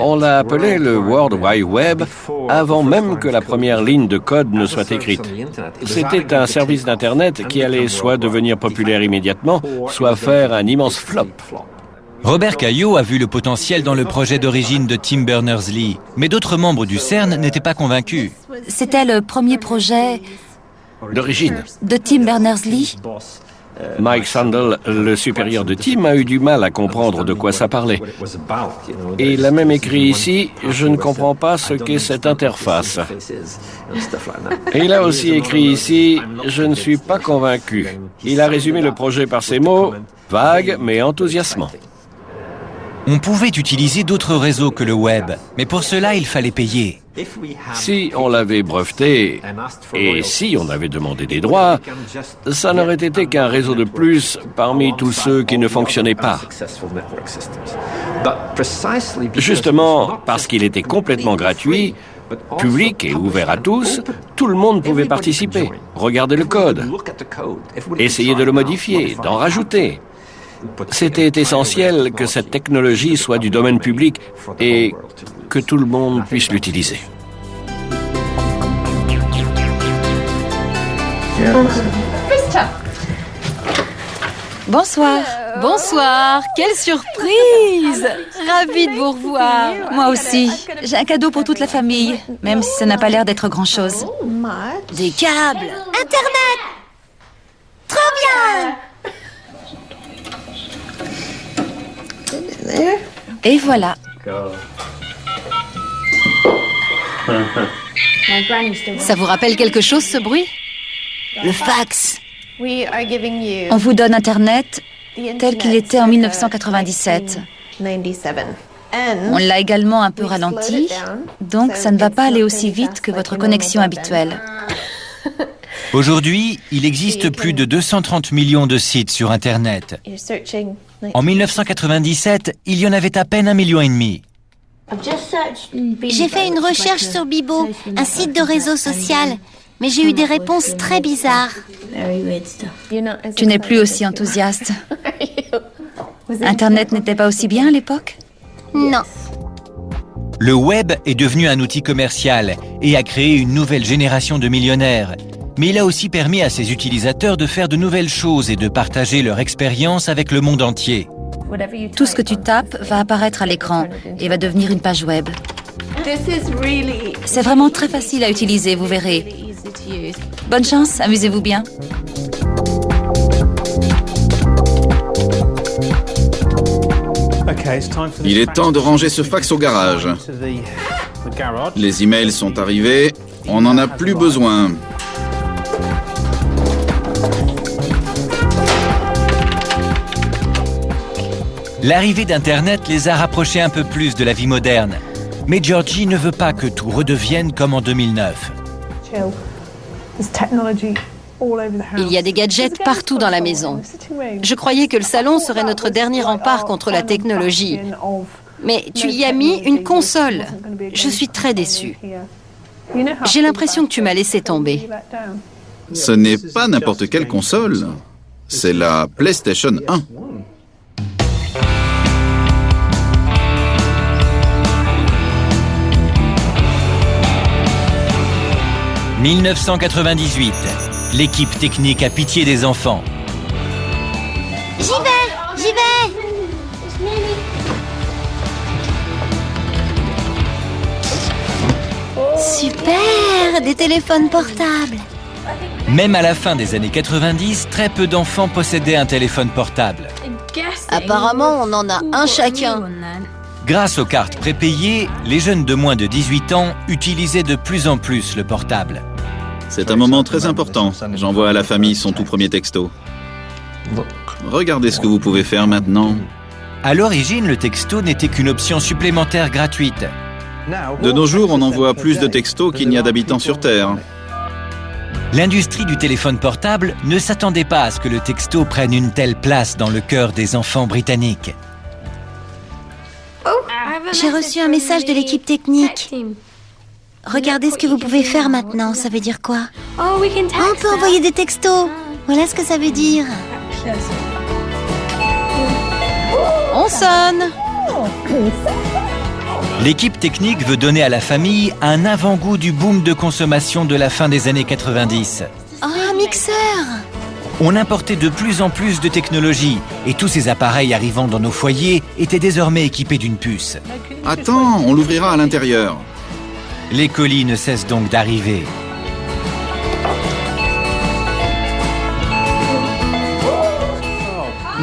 On l'a appelé le World Wide Web avant même que la première ligne de code ne soit écrite. C'était un service d'Internet qui allait soit devenir populaire immédiatement, soit faire un immense flop. Robert Caillot a vu le potentiel dans le projet d'origine de Tim Berners-Lee, mais d'autres membres du CERN n'étaient pas convaincus. C'était le premier projet d'origine de Tim Berners-Lee. Mike Sandel, le supérieur de Tim, a eu du mal à comprendre de quoi ça parlait. Et il a même écrit ici « Je ne comprends pas ce qu'est cette interface ». Et il a aussi écrit ici « Je ne suis pas convaincu ». Il a résumé le projet par ces mots « vague mais enthousiasmant ». On pouvait utiliser d'autres réseaux que le web, mais pour cela, il fallait payer. Si on l'avait breveté et si on avait demandé des droits, ça n'aurait été qu'un réseau de plus parmi tous ceux qui ne fonctionnaient pas. Justement, parce qu'il était complètement gratuit, public et ouvert à tous, tout le monde pouvait participer, regarder le code, essayer de le modifier, d'en rajouter. C'était essentiel que cette technologie soit du domaine public et que tout le monde puisse l'utiliser. Bonsoir. Bonsoir, quelle surprise! Ravie de vous revoir. Moi aussi. J'ai un cadeau pour toute la famille, même si ça n'a pas l'air d'être grand-chose. Des câbles. Internet! Trop bien! Et voilà. Ça vous rappelle quelque chose, ce bruit? Le fax. On vous donne Internet tel qu'il était en 1997. On l'a également un peu ralenti, donc ça ne va pas aller aussi vite que votre connexion habituelle. Aujourd'hui, il existe plus de 230 millions de sites sur Internet. En 1997, il y en avait à peine 1,5 million. J'ai fait une recherche sur Bibo, un site de réseau social, mais j'ai eu des réponses très bizarres. Tu n'es plus aussi enthousiaste. Internet n'était pas aussi bien à l'époque? Non. Le web est devenu un outil commercial et a créé une nouvelle génération de millionnaires. Mais il a aussi permis à ses utilisateurs de faire de nouvelles choses et de partager leur expérience avec le monde entier. Tout ce que tu tapes va apparaître à l'écran et va devenir une page web. C'est vraiment très facile à utiliser, vous verrez. Bonne chance, amusez-vous bien. Il est temps de ranger ce fax au garage. Les emails sont arrivés, on n'en a plus besoin. L'arrivée d'Internet les a rapprochés un peu plus de la vie moderne. Mais Georgie ne veut pas que tout redevienne comme en 2009. Il y a des gadgets partout dans la maison. Je croyais que le salon serait notre dernier rempart contre la technologie. Mais tu y as mis une console. Je suis très déçue. J'ai l'impression que tu m'as laissé tomber. Ce n'est pas n'importe quelle console. C'est la PlayStation 1. « 1998. L'équipe technique a pitié des enfants. J'y vais! Super! Des téléphones portables. Même à la fin des années 90, très peu d'enfants possédaient un téléphone portable. Apparemment, on en a un chacun. Grâce aux cartes prépayées, les jeunes de moins de 18 ans utilisaient de plus en plus le portable. C'est un moment très important. J'envoie à la famille son tout premier texto. Regardez ce que vous pouvez faire maintenant. À l'origine, le texto n'était qu'une option supplémentaire gratuite. De nos jours, on envoie plus de textos qu'il n'y a d'habitants sur Terre. L'industrie du téléphone portable ne s'attendait pas à ce que le texto prenne une telle place dans le cœur des enfants britanniques. J'ai reçu un message de l'équipe technique. Regardez ce que vous pouvez faire maintenant. Ça veut dire quoi? On peut envoyer des textos. Voilà ce que ça veut dire. On sonne. L'équipe technique veut donner à la famille un avant-goût du boom de consommation de la fin des années 90. Oh, un mixeur! On importait de plus en plus de technologies et tous ces appareils arrivant dans nos foyers étaient désormais équipés d'une puce. Attends, on l'ouvrira à l'intérieur. Les colis ne cessent donc d'arriver.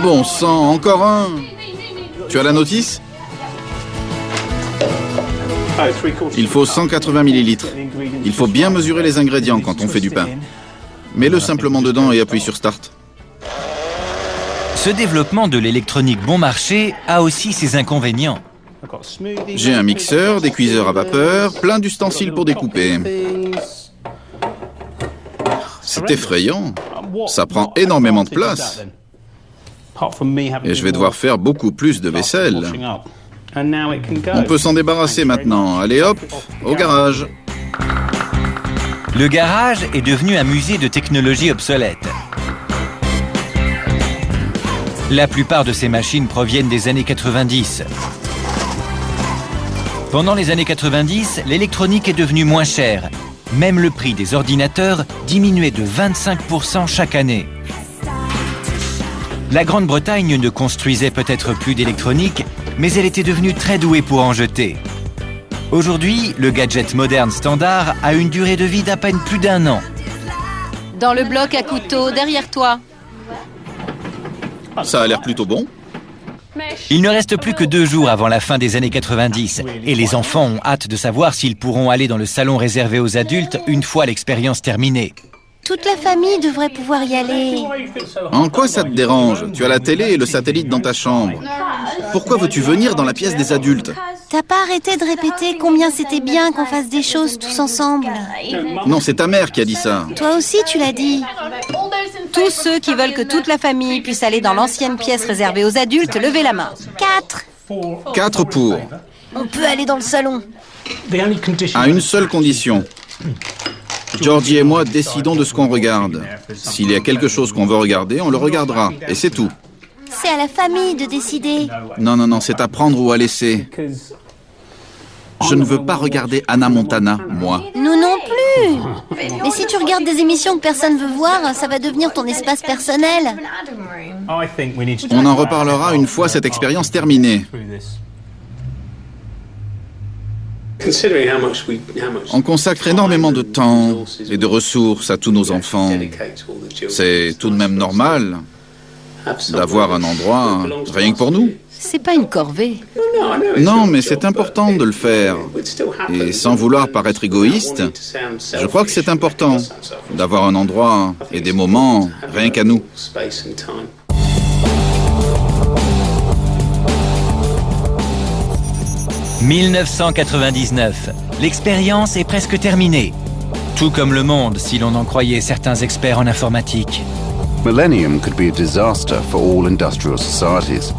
Bon sang, encore un. Tu as la notice? Il faut 180 millilitres. Il faut bien mesurer les ingrédients quand on fait du pain. Mets-le simplement dedans et appuie sur Start. Ce développement de l'électronique bon marché a aussi ses inconvénients. J'ai un mixeur, des cuiseurs à vapeur, plein d'ustensiles pour découper. C'est effrayant. Ça prend énormément de place. Et je vais devoir faire beaucoup plus de vaisselle. On peut s'en débarrasser maintenant. Allez hop, au garage. Le garage est devenu un musée de technologie obsolète. La plupart de ces machines proviennent des années 90. Pendant les années 90, l'électronique est devenue moins chère. Même le prix des ordinateurs diminuait de 25% chaque année. La Grande-Bretagne ne construisait peut-être plus d'électronique, mais elle était devenue très douée pour en jeter. Aujourd'hui, le gadget moderne standard a une durée de vie d'à peine plus d'1 an. Dans le bloc à couteau, derrière toi. Ça a l'air plutôt bon. Il ne reste plus que 2 jours avant la fin des années 90 et les enfants ont hâte de savoir s'ils pourront aller dans le salon réservé aux adultes une fois l'expérience terminée. Toute la famille devrait pouvoir y aller. En quoi ça te dérange? Tu as la télé et le satellite dans ta chambre. Pourquoi veux-tu venir dans la pièce des adultes? T'as pas arrêté de répéter combien c'était bien qu'on fasse des choses tous ensemble? Non, c'est ta mère qui a dit ça. Toi aussi, tu l'as dit. Tous ceux qui veulent que toute la famille puisse aller dans l'ancienne pièce réservée aux adultes, levez la main. 4. 4 pour. On peut aller dans le salon. À une seule condition. Georgie et moi décidons de ce qu'on regarde. S'il y a quelque chose qu'on veut regarder, on le regardera. Et c'est tout. C'est à la famille de décider. Non, c'est à prendre ou à laisser. Je ne veux pas regarder Hannah Montana, moi. Nous non plus. Mais si tu regardes des émissions que personne veut voir, ça va devenir ton espace personnel. On en reparlera une fois cette expérience terminée. On consacre énormément de temps et de ressources à tous nos enfants. C'est tout de même normal d'avoir un endroit rien que pour nous. C'est pas une corvée. Non, mais c'est important de le faire. Et sans vouloir paraître égoïste, je crois que c'est important d'avoir un endroit et des moments rien qu'à nous. « 1999. L'expérience est presque terminée. Tout comme le monde, si l'on en croyait certains experts en informatique. Millennium could be a disaster for all industrial societies.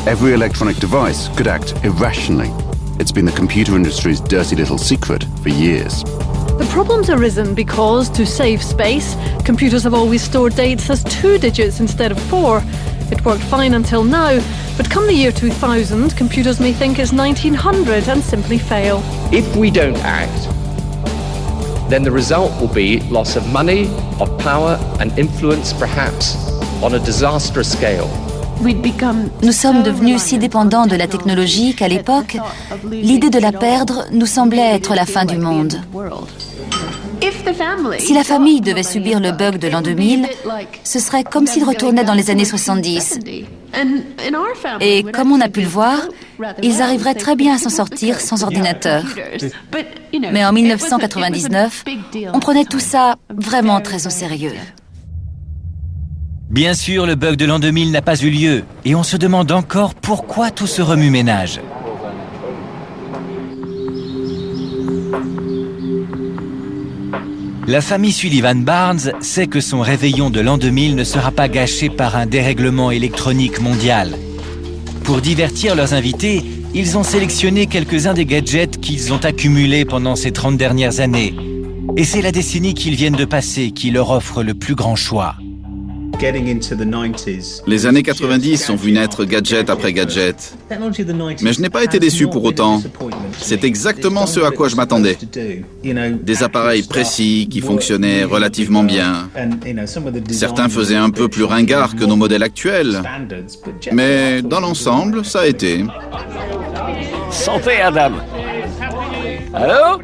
Every electronic device could act irrationally. It's been the computer industry's dirty little secret for years. The problem's arisen because, to save space, computers have always stored dates as 2 digits instead of 4. It worked fine until now, but come the year 2000, computers may think it's 1900 and simply fail. If we don't act, then the result will be loss of money, of power and influence, perhaps on a disastrous scale. Nous sommes devenus si dépendants de la technologie qu'à l'époque, l'idée de la perdre nous semblait être la fin du monde. Si la famille devait subir le bug de l'an 2000, ce serait comme s'il retournait dans les années 70. Et comme on a pu le voir, ils arriveraient très bien à s'en sortir sans ordinateur. Mais en 1999, on prenait tout ça vraiment très au sérieux. Bien sûr, le bug de l'an 2000 n'a pas eu lieu, et on se demande encore pourquoi tout ce remue-ménage. La famille Sullivan Barnes sait que son réveillon de l'an 2000 ne sera pas gâché par un dérèglement électronique mondial. Pour divertir leurs invités, ils ont sélectionné quelques-uns des gadgets qu'ils ont accumulés pendant ces 30 dernières années. Et c'est la décennie qu'ils viennent de passer qui leur offre le plus grand choix. Les années 90 ont vu naître gadget après gadget. Mais je n'ai pas été déçu pour autant. C'est exactement ce à quoi je m'attendais. Des appareils précis qui fonctionnaient relativement bien. Certains faisaient un peu plus ringard que nos modèles actuels. Mais dans l'ensemble, ça a été. Santé, Adam. Allô?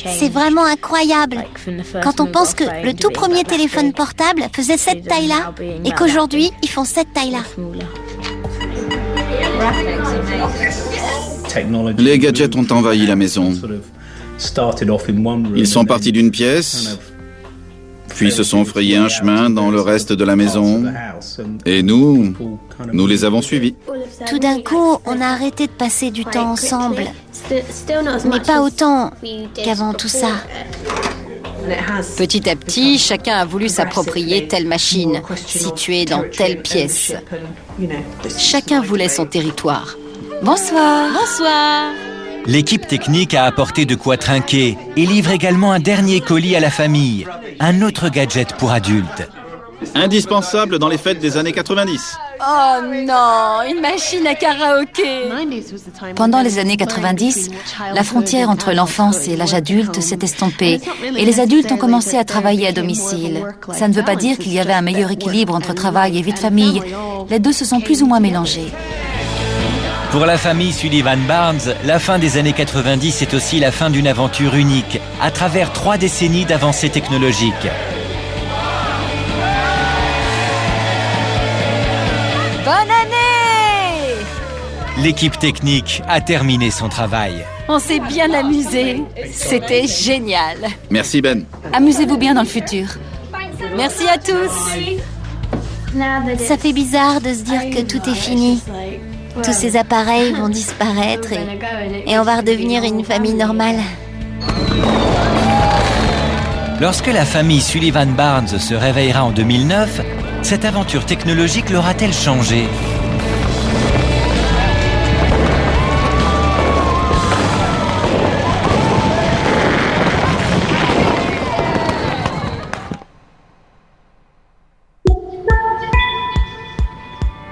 C'est vraiment incroyable. Quand on pense que le tout premier téléphone portable faisait cette taille-là et qu'aujourd'hui, ils font cette taille-là. Les gadgets ont envahi la maison. Ils sont partis d'une pièce puis se sont frayés un chemin dans le reste de la maison. Et nous les avons suivis. Tout d'un coup, on a arrêté de passer du temps ensemble. Mais pas autant qu'avant tout ça. Petit à petit, chacun a voulu s'approprier telle machine, située dans telle pièce. Chacun voulait son territoire. Bonsoir. Bonsoir. L'équipe technique a apporté de quoi trinquer et livre également un dernier colis à la famille, un autre gadget pour adultes. Indispensable dans les fêtes des années 90. Oh non, une machine à karaoké. Pendant les années 90, la frontière entre l'enfance et l'âge adulte s'est estompée et les adultes ont commencé à travailler à domicile. Ça ne veut pas dire qu'il y avait un meilleur équilibre entre travail et vie de famille. Les deux se sont plus ou moins mélangés. Pour la famille Sullivan Barnes, la fin des années 90 est aussi la fin d'une aventure unique, à travers 3 décennies d'avancées technologiques. Bonne année! L'équipe technique a terminé son travail. On s'est bien amusé. C'était génial. Merci Ben. Amusez-vous bien dans le futur. Merci à tous. Ça fait bizarre de se dire que tout est fini. Tous ces appareils vont disparaître et on va redevenir une famille normale. Lorsque la famille Sullivan Barnes se réveillera en 2009, cette aventure technologique l'aura-t-elle changé ?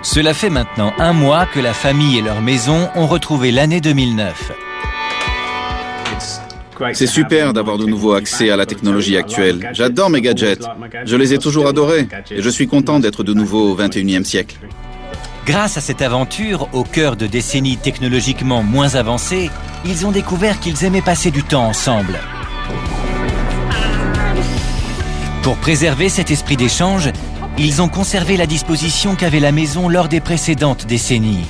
Cela fait maintenant 1 mois que la famille et leur maison ont retrouvé l'année 2009. C'est super d'avoir de nouveau accès à la technologie actuelle. J'adore mes gadgets. Je les ai toujours adorés. Et je suis content d'être de nouveau au 21e siècle. Grâce à cette aventure, au cœur de décennies technologiquement moins avancées, ils ont découvert qu'ils aimaient passer du temps ensemble. Pour préserver cet esprit d'échange, ils ont conservé la disposition qu'avait la maison lors des précédentes décennies.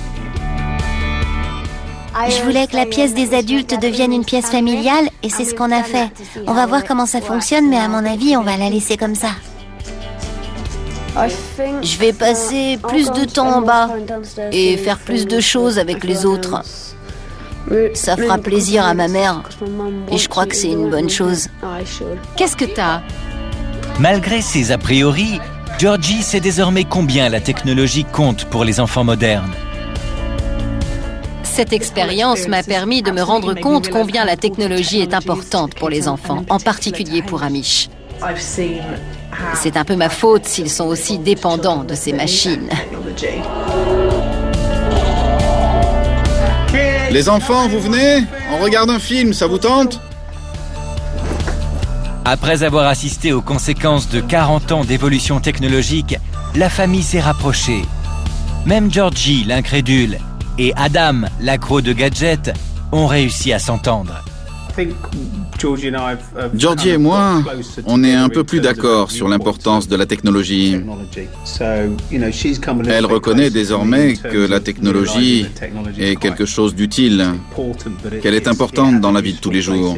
Je voulais que la pièce des adultes devienne une pièce familiale et c'est ce qu'on a fait. On va voir comment ça fonctionne, mais à mon avis, on va la laisser comme ça. Je vais passer plus de temps en bas et faire plus de choses avec les autres. Ça fera plaisir à ma mère et je crois que c'est une bonne chose. Qu'est-ce que t'as ? Malgré ses a priori, Georgie sait désormais combien la technologie compte pour les enfants modernes. Cette expérience m'a permis de me rendre compte combien la technologie est importante pour les enfants, en particulier pour Amish. C'est un peu ma faute s'ils sont aussi dépendants de ces machines. Les enfants, vous venez ? On regarde un film, ça vous tente ? Après avoir assisté aux conséquences de 40 ans d'évolution technologique, la famille s'est rapprochée. Même Georgie, l'incrédule, et Adam, l'accro de gadgets, ont réussi à s'entendre. Georgie et moi, on est un peu plus d'accord sur l'importance de la technologie. Elle reconnaît désormais que la technologie est quelque chose d'utile, qu'elle est importante dans la vie de tous les jours.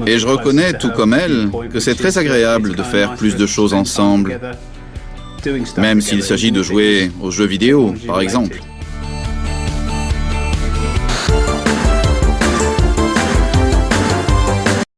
Et je reconnais, tout comme elle, que c'est très agréable de faire plus de choses ensemble, même s'il s'agit de jouer aux jeux vidéo, par exemple.